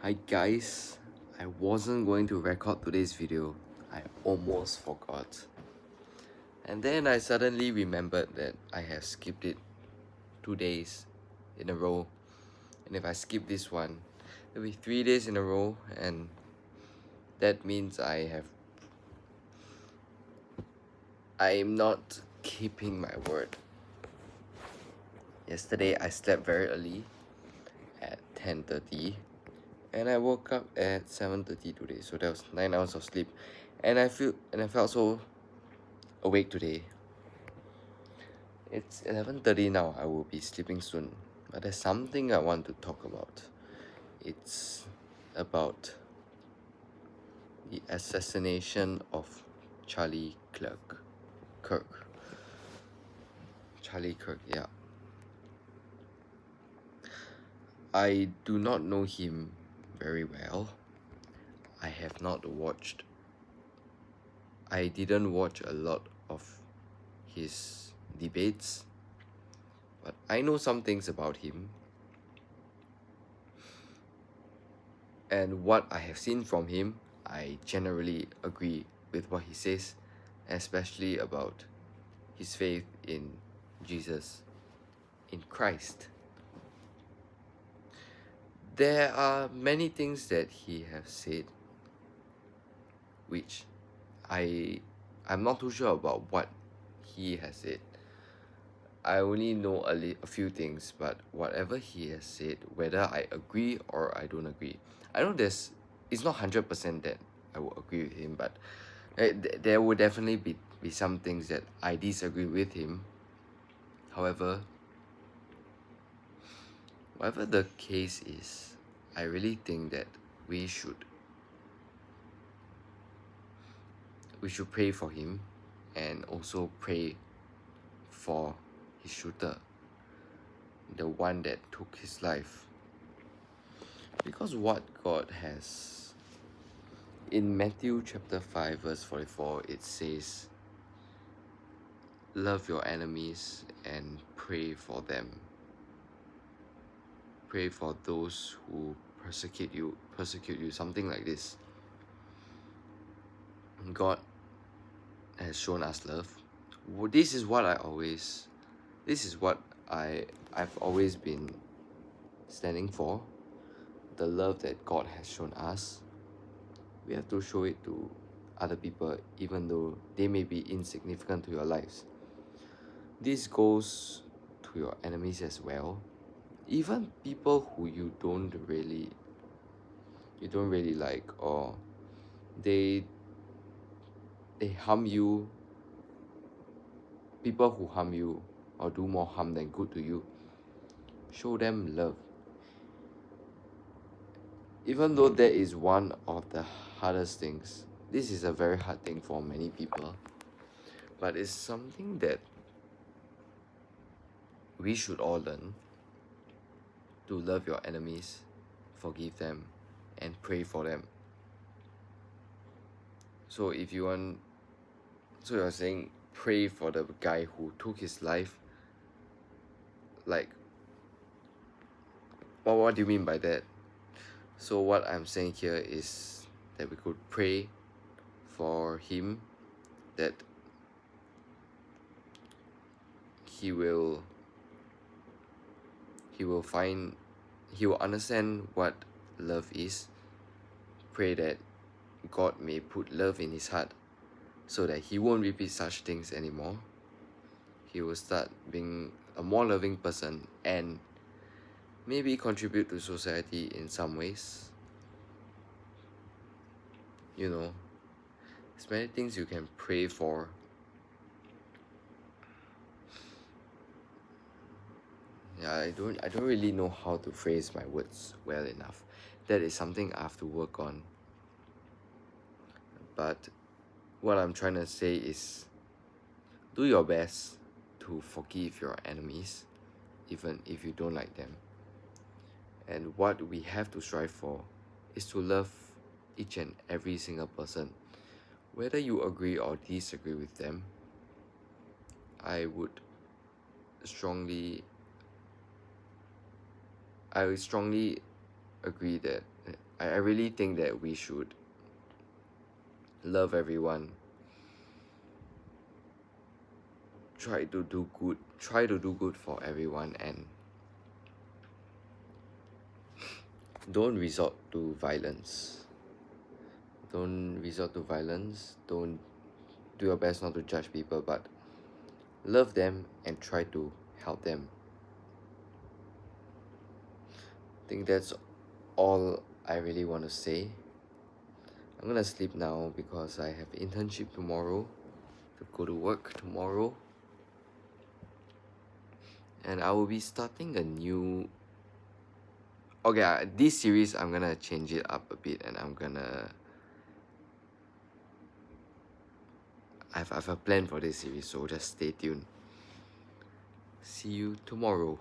Hi guys, I wasn't going to record today's video. I almost forgot. And then I suddenly remembered that I have skipped it 2 days in a row. And if I skip this one, it'll be 3 days in a row, and that means I'm not keeping my word. Yesterday I slept very early at 10:30. And I woke up at 7:30 today, so that was 9 hours of sleep, and I felt so awake today. It's 11:30 now. I will be sleeping soon, but there's something I want to talk about. It's about the assassination of Charlie Kirk. Charlie Kirk, yeah. I do not know him very well. I didn't watch a lot of his debates, but I know some things about him. And what I have seen from him, I generally agree with what he says, especially about his faith in Jesus, in Christ. There are many things that he has said which I'm not too sure about what he has said. I only know a few things, but whatever he has said, whether I agree or I don't agree, I know it's not 100% that I will agree with him, but there will definitely be some things that I disagree with him. However, whatever the case is, I really think that we should pray for him, and also pray for his shooter, the one that took his life. Because what God has, in Matthew chapter 5 verse 44, it says, love your enemies and pray for them. Pray for those who persecute you, something like this. God has shown us love. This is what I've always been standing for. The love that God has shown us, we have to show it to other people, even though they may be insignificant to your lives. This goes to your enemies as well. Even people who you don't really like, or they harm you, people who harm you or do more harm than good to you, show them love. Even though that is one of the hardest things, this is a very hard thing for many people, but it's something that we should all learn, to love your enemies, forgive them, and pray for them. So you're saying pray for the guy who took his life? Like, what do you mean by that? So what I'm saying here is that we could pray for him, that he will understand what love is. Pray that God may put love in his heart, so that he won't repeat such things anymore. He will start being a more loving person, and maybe contribute to society in some ways. There's many things you can pray for. I don't really know how to phrase my words well enough. That is something I have to work on. But what I'm trying to say is, do your best to forgive your enemies, even if you don't like them. And what we have to strive for is to love each and every single person. Whether you agree or disagree with them, I would strongly agree that I really think that we should love everyone, try to do good for everyone, and don't resort to violence. Don't resort to violence. Don't do your best not to judge people, but love them and try to help them. I think that's all I really want to say. I'm gonna sleep now because I have internship tomorrow, to go to work tomorrow, and I will be starting a new. Okay, this series I'm gonna change it up a bit, and I have a plan for this series, so just stay tuned. See you tomorrow.